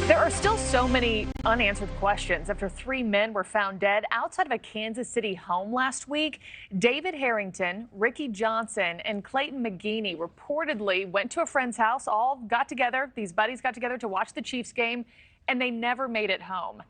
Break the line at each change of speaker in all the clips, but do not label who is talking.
There are still so many unanswered questions after 3 men were found dead outside of a Kansas City home last week. David Harrington, Ricky Johnson, and Clayton McGeeney reportedly went to a friend's house, all got together. These buddies got together to watch the Chiefs game, and they never made it home.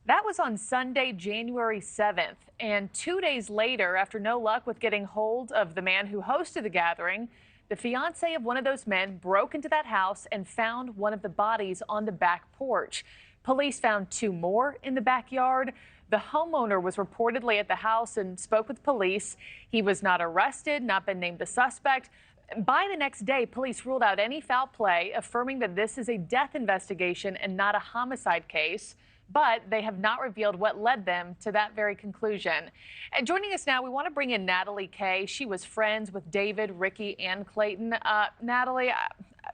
That was on Sunday, January 7th. And 2 days later, after no luck with getting hold of the man who hosted the gathering, the fiance of one of those men broke into that house and found one of the bodies on the back porch. Police found 2 more in the backyard. The homeowner was reportedly at the house and spoke with police. He was not arrested, not been named a suspect. By the next day, police ruled out any foul play, affirming that this is a death investigation and not a homicide case. But they have not revealed what led them to that very conclusion. And joining us now, we want to bring in Natalie Kay. She was friends with David, Ricky, and Clayton. Natalie,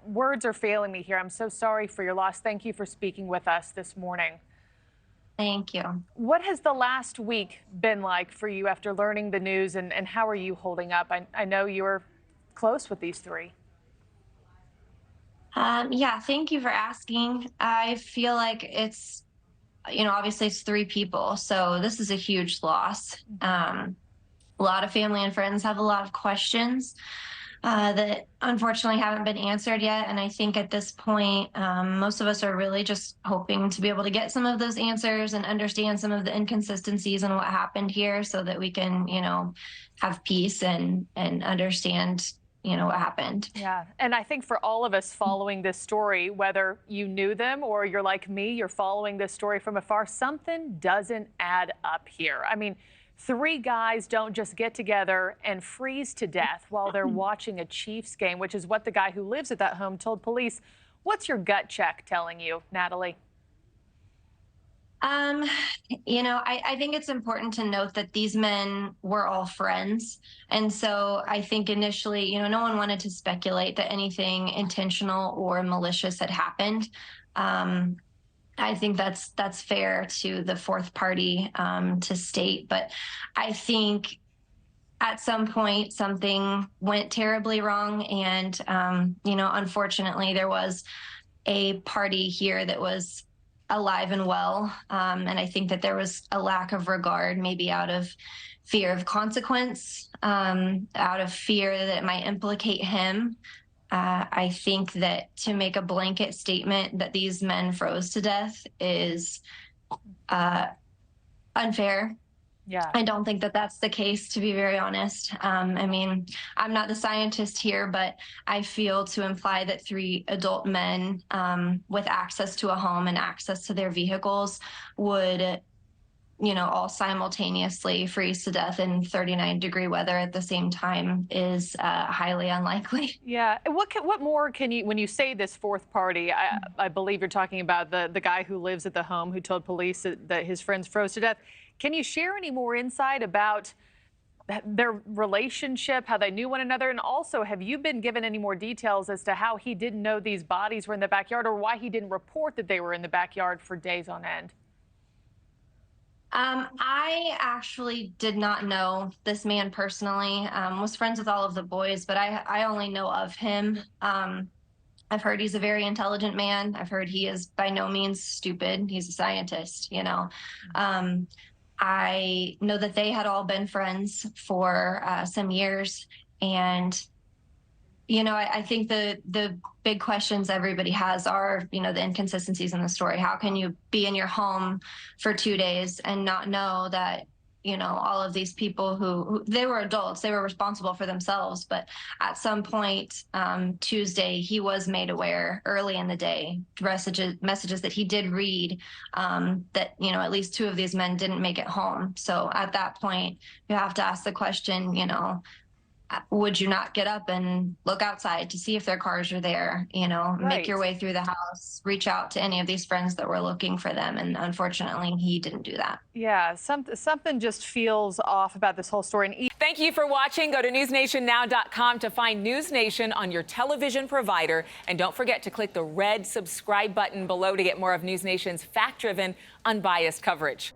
words are failing me here. I'm so sorry for your loss. Thank you for speaking with us this morning.
Thank you.
What has the last week been like for you after learning the news, and how are you holding up? I know you were close with these 3.
Yeah, thank you for asking. I feel like it's, obviously it's 3 people, so this is a huge loss. A lot of family and friends have a lot of questions that unfortunately haven't been answered yet. And I think at this point, most of us are really just hoping to be able to get some of those answers and understand some of the inconsistencies and what happened here so that we can, have peace and understand what happened.
Yeah. And I think for all of us following this story, whether you knew them or you're like me, you're following this story from afar, something doesn't add up here. I mean, 3 guys don't just get together and freeze to death while they're watching a Chiefs game, which is what the guy who lives at that home told police. What's your gut check telling you, Natalie?
I think it's important to note that these men were all friends. And so I think initially, no one wanted to speculate that anything intentional or malicious had happened. I think that's fair to the 4th party to state. But I think at some point something went terribly wrong. And, unfortunately, there was a party here that was alive and well. And I think that there was a lack of regard, maybe out of fear of consequence, out of fear that it might implicate him. I think that to make a blanket statement that these men froze to death is unfair.
Yeah.
I don't think that that's the case, to be very honest. I mean, I'm not the scientist here, but I feel to imply that 3 adult men with access to a home and access to their vehicles would, all simultaneously freeze to death in 39-degree weather at the same time is highly unlikely.
Yeah. What more can you, when you say this 4th party, I believe you're talking about the guy who lives at the home who told police that his friends froze to death. Can you share any more insight about their relationship, how they knew one another? And also, have you been given any more details as to how he didn't know these bodies were in the backyard, or why he didn't report that they were in the backyard for days on end?
I actually did not know this man personally, was friends with all of the boys, but I only know of him. I've heard he's a very intelligent man. I've heard he is by no means stupid. He's a scientist, I know that they had all been friends for some years. And, I think the big questions everybody has are, the inconsistencies in the story. How can you be in your home for 2 days and not know that, all of these people who they were adults, they were responsible for themselves. But at some point, Tuesday, he was made aware early in the day, messages that he did read, that, at least 2 of these men didn't make it home. So at that point, you have to ask the question, would you not get up and look outside to see if their cars are there,
Right.
Make your way through the house, reach out to any of these friends that were looking for them. And unfortunately, he didn't do that.
Yeah, something just feels off about this whole story. And
thank you for watching. Go to newsnationnow.com to find News Nation on your television provider. And don't forget to click the red subscribe button below to get more of News Nation's fact-driven, unbiased coverage.